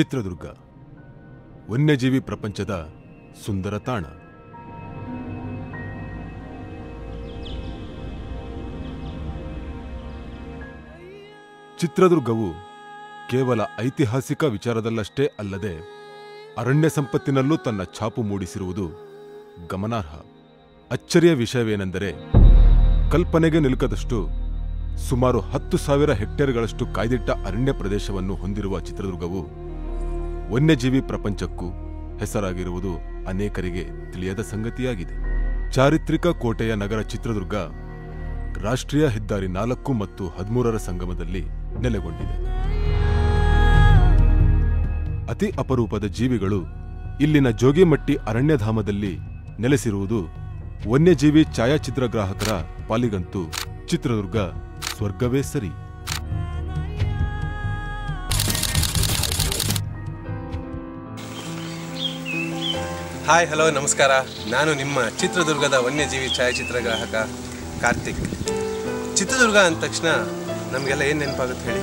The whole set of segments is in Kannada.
ಚಿತ್ರದುರ್ಗ ವನ್ಯಜೀವಿ ಪ್ರಪಂಚದ ಸುಂದರ ತಾಣ. ಚಿತ್ರದುರ್ಗವು ಕೇವಲ ಐತಿಹಾಸಿಕ ವಿಚಾರದಲ್ಲಷ್ಟೇ ಅಲ್ಲದೆ ಅರಣ್ಯ ಸಂಪತ್ತಿನಲ್ಲೂ ತನ್ನ ಛಾಪು ಮೂಡಿಸಿರುವುದು ಗಮನಾರ್ಹ. ಅಚ್ಚರಿಯ ವಿಷಯವೇನೆಂದರೆ ಕಲ್ಪನೆಗೆ ನಿಲುಕದಷ್ಟು ಸುಮಾರು 10,000 ಹೆಕ್ಟೇರ್ಗಳಷ್ಟು ಕಾಯ್ದಿಟ್ಟ ಅರಣ್ಯ ಪ್ರದೇಶವನ್ನು ಹೊಂದಿರುವ ಚಿತ್ರದುರ್ಗವು ವನ್ಯಜೀವಿ ಪ್ರಪಂಚಕ್ಕೂ ಹೆಸರಾಗಿರುವುದು ಅನೇಕರಿಗೆ ತಿಳಿಯದ ಸಂಗತಿಯಾಗಿದೆ. ಚಾರಿತ್ರಿಕ ಕೋಟೆಯ ನಗರ ಚಿತ್ರದುರ್ಗ ರಾಷ್ಟ್ರೀಯ ಹೆದ್ದಾರಿ 4 ಮತ್ತು 13ರ ಸಂಗಮದಲ್ಲಿ ನೆಲೆಗೊಂಡಿದೆ. ಅತಿ ಅಪರೂಪದ ಜೀವಿಗಳು ಇಲ್ಲಿನ ಜೋಗಿಮಟ್ಟಿ ಅರಣ್ಯಧಾಮದಲ್ಲಿ ನೆಲೆಸಿರುವುದು ವನ್ಯಜೀವಿ ಛಾಯಾಚಿತ್ರಗ್ರಾಹಕರ ಪಾಲಿಗಂತೂ ಚಿತ್ರದುರ್ಗ ಸ್ವರ್ಗವೇ ಸರಿ. ಹಾಯ್, ಹಲೋ, ನಮಸ್ಕಾರ. ನಾನು ನಿಮ್ಮ ಚಿತ್ರದುರ್ಗದ ವನ್ಯಜೀವಿ ಛಾಯಾಚಿತ್ರಗ್ರಾಹಕ ಕಾರ್ತಿಕ್. ಚಿತ್ರದುರ್ಗ ಅಂದ ತಕ್ಷಣ ನಮಗೆಲ್ಲ ಏನು ನೆನಪಾಗುತ್ತೆ ಹೇಳಿ?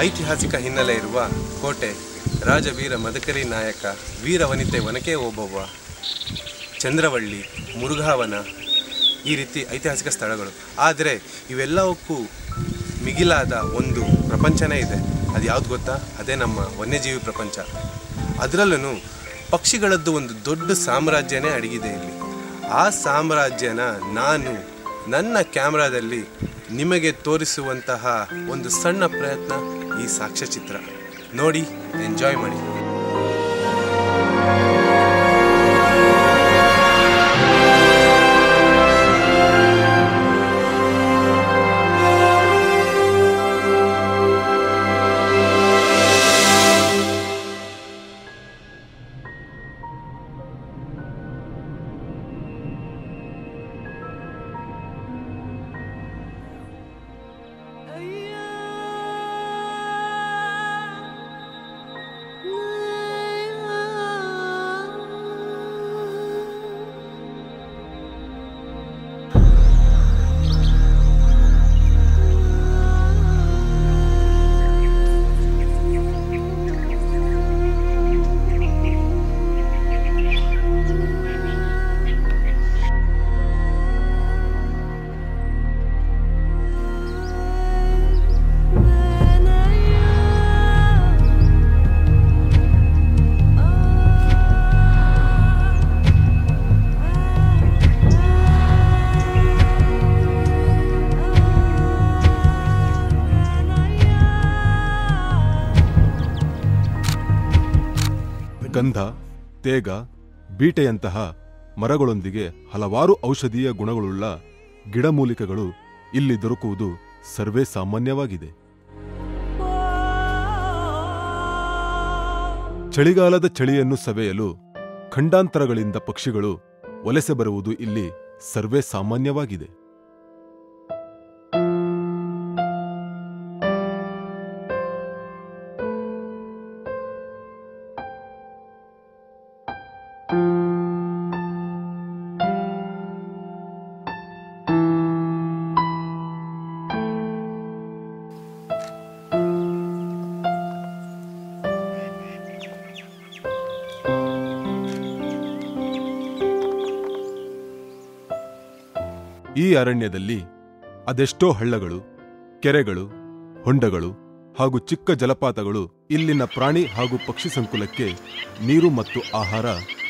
ಐತಿಹಾಸಿಕ ಹಿನ್ನೆಲೆ ಇರುವ ಕೋಟೆ, ರಾಜವೀರ ಮದಕರಿ ನಾಯಕ, ವೀರವನಿತೆ ಒನಕೆ ಓಬವ್ವ, ಚಂದ್ರವಳ್ಳಿ, ಮುರುಘಾವನ, ಈ ರೀತಿ ಐತಿಹಾಸಿಕ ಸ್ಥಳಗಳು. ಆದರೆ ಇವೆಲ್ಲವಕ್ಕೂ ಮಿಗಿಲಾದ ಒಂದು ಪ್ರಪಂಚನೇ ಇದೆ. ಅದು ಯಾವುದು ಗೊತ್ತಾ? ಅದೇ ನಮ್ಮ ವನ್ಯಜೀವಿ ಪ್ರಪಂಚ. ಅದರಲ್ಲೂ ಪಕ್ಷಿಗಳದ್ದು ಒಂದು ದೊಡ್ಡ ಸಾಮ್ರಾಜ್ಯನೇ ಅಡಗಿದೆ ಇಲ್ಲಿ. ಆ ಸಾಮ್ರಾಜ್ಯನ ನಾನು ನನ್ನ ಕ್ಯಾಮ್ರಾದಲ್ಲಿ ನಿಮಗೆ ತೋರಿಸುವಂತಹ ಒಂದು ಸಣ್ಣ ಪ್ರಯತ್ನ ಈ ಸಾಕ್ಷ್ಯಚಿತ್ರ. ನೋಡಿ, ಎಂಜಾಯ್ ಮಾಡಿ. ಗಂಧ, ತೇಗ, ಬೀಟೆಯಂತಹ ಮರಗಳೊಂದಿಗೆ ಹಲವಾರು ಔಷಧೀಯ ಗುಣಗಳುಳ್ಳ ಗಿಡಮೂಲಿಕೆಗಳು ಇಲ್ಲಿ ದೊರಕುವುದು ಸರ್ವೇ ಸಾಮಾನ್ಯವಾಗಿದೆ. ಚಳಿಗಾಲದ ಚಳಿಯನ್ನು ಸವೆಯಲು ಖಂಡಾಂತರಗಳಿಂದ ಪಕ್ಷಿಗಳು ವಲಸೆ ಬರುವುದು ಇಲ್ಲಿ ಸರ್ವೇ ಸಾಮಾನ್ಯವಾಗಿದೆ. ಈ ಅರಣ್ಯದಲ್ಲಿ ಅದೆಷ್ಟೋ ಹಳ್ಳಗಳು, ಕೆರೆಗಳು, ಹೊಂಡಗಳು ಹಾಗೂ ಚಿಕ್ಕ ಜಲಪಾತಗಳು ಇಲ್ಲಿನ ಪ್ರಾಣಿ ಹಾಗೂ ಪಕ್ಷಿ ಸಂಕುಲಕ್ಕೆ ನೀರು ಮತ್ತು ಆಹಾರ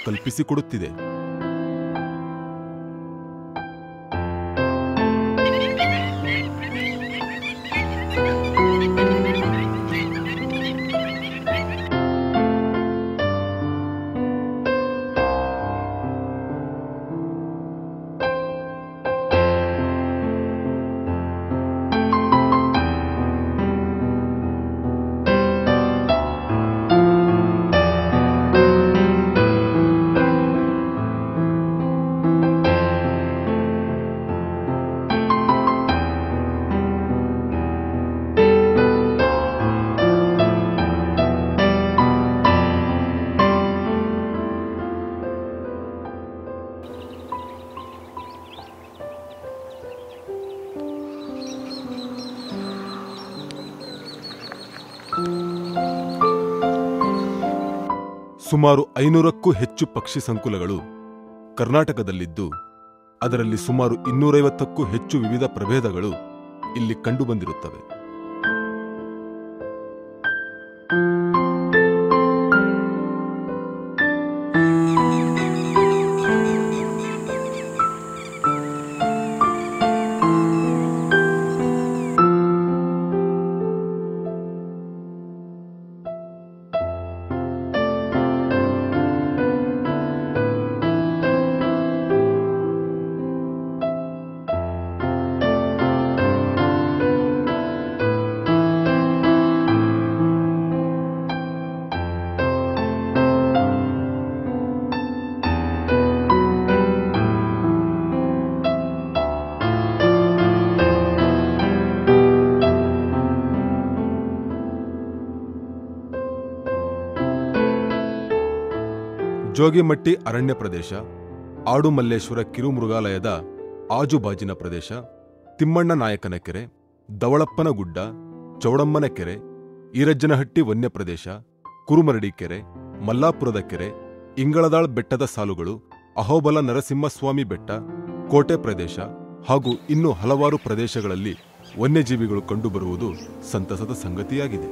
ಕಲ್ಪಿಸಿಕೊಡುತ್ತಿದೆ. ಸುಮಾರು 500ಕ್ಕೂ ಹೆಚ್ಚು ಪಕ್ಷಿ ಸಂಕುಲಗಳು ಕರ್ನಾಟಕದಲ್ಲಿದ್ದು ಅದರಲ್ಲಿ ಸುಮಾರು 250ಕ್ಕೂ ಹೆಚ್ಚು ವಿವಿಧ ಪ್ರಭೇದಗಳು ಇಲ್ಲಿ ಕಂಡುಬಂದಿರುತ್ತವೆ. ಜೋಗಿಮಟ್ಟಿ ಅರಣ್ಯ ಪ್ರದೇಶ, ಆಡುಮಲ್ಲೇಶ್ವರ ಕಿರುಮೃಗಾಲಯದ ಆಜುಬಾಜಿನ ಪ್ರದೇಶ, ತಿಮ್ಮಣ್ಣ ನಾಯಕನ ಕೆರೆ, ದವಳಪ್ಪನ ಗುಡ್ಡ, ಚೌಡಮ್ಮನ ಕೆರೆ, ಈರಜ್ಜನಹಟ್ಟಿ ವನ್ಯ ಪ್ರದೇಶ, ಕುರುಮರಡಿ ಕೆರೆ, ಮಲ್ಲಾಪುರದ ಕೆರೆ, ಇಂಗಳದಾಳ್ ಬೆಟ್ಟದ ಸಾಲುಗಳು, ಅಹೋಬಲ ನರಸಿಂಹಸ್ವಾಮಿ ಬೆಟ್ಟ, ಕೋಟೆ ಪ್ರದೇಶ ಹಾಗೂ ಇನ್ನೂ ಹಲವಾರು ಪ್ರದೇಶಗಳಲ್ಲಿ ವನ್ಯಜೀವಿಗಳು ಕಂಡುಬರುವುದು ಸಂತಸದ ಸಂಗತಿಯಾಗಿದೆ.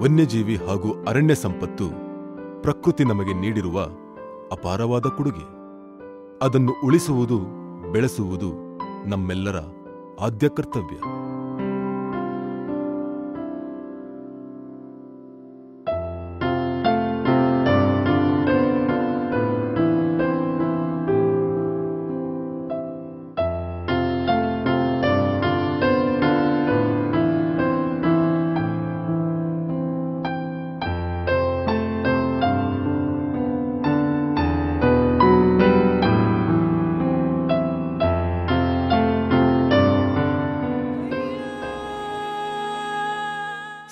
ವನ್ಯಜೀವಿ ಹಾಗೂ ಅರಣ್ಯ ಸಂಪತ್ತು ಪ್ರಕೃತಿ ನಮಗೆ ನೀಡಿರುವ ಅಪಾರವಾದ ಕೊಡುಗೆ. ಅದನ್ನು ಉಳಿಸುವುದು, ಬೆಳೆಸುವುದು ನಮ್ಮೆಲ್ಲರ ಆದ್ಯ ಕರ್ತವ್ಯ.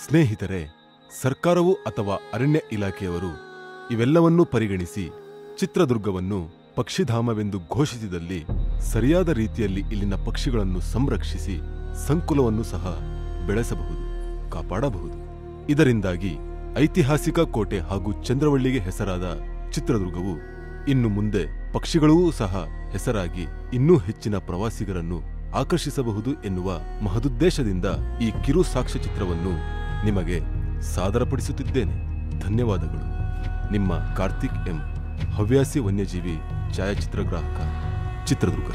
ಸ್ನೇಹಿತರೆ, ಸರ್ಕಾರವು ಅಥವಾ ಅರಣ್ಯ ಇಲಾಖೆಯವರು ಇವೆಲ್ಲವನ್ನೂ ಪರಿಗಣಿಸಿ ಚಿತ್ರದುರ್ಗವನ್ನು ಪಕ್ಷಿಧಾಮವೆಂದು ಘೋಷಿಸಿದಲ್ಲಿ ಸರಿಯಾದ ರೀತಿಯಲ್ಲಿ ಇಲ್ಲಿನ ಪಕ್ಷಿಗಳನ್ನು ಸಂರಕ್ಷಿಸಿ ಸಂಕುಲವನ್ನು ಸಹ ಬೆಳೆಸಬಹುದು, ಕಾಪಾಡಬಹುದು. ಇದರಿಂದಾಗಿ ಐತಿಹಾಸಿಕ ಕೋಟೆ ಹಾಗೂ ಚಂದ್ರವಳ್ಳಿಗೆ ಹೆಸರಾದ ಚಿತ್ರದುರ್ಗವು ಇನ್ನು ಮುಂದೆ ಪಕ್ಷಿಗಳೂ ಸಹ ಹೆಸರಾಗಿ ಇನ್ನೂ ಹೆಚ್ಚಿನ ಪ್ರವಾಸಿಗರನ್ನು ಆಕರ್ಷಿಸಬಹುದು ಎನ್ನುವ ಮಹದುದ್ದೇಶದಿಂದ ಈ ಕಿರು ಸಾಕ್ಷ್ಯಚಿತ್ರವನ್ನು ನಿಮಗೆ ಸಾದರಪಡಿಸುತ್ತಿದ್ದೇನೆ. ಧನ್ಯವಾದಗಳು. ನಿಮ್ಮ ಕಾರ್ತಿಕ್ ಎಂ, ಹವ್ಯಾಸಿ ವನ್ಯಜೀವಿ ಛಾಯಾಚಿತ್ರಗ್ರಾಹಕ, ಚಿತ್ರದುರ್ಗ.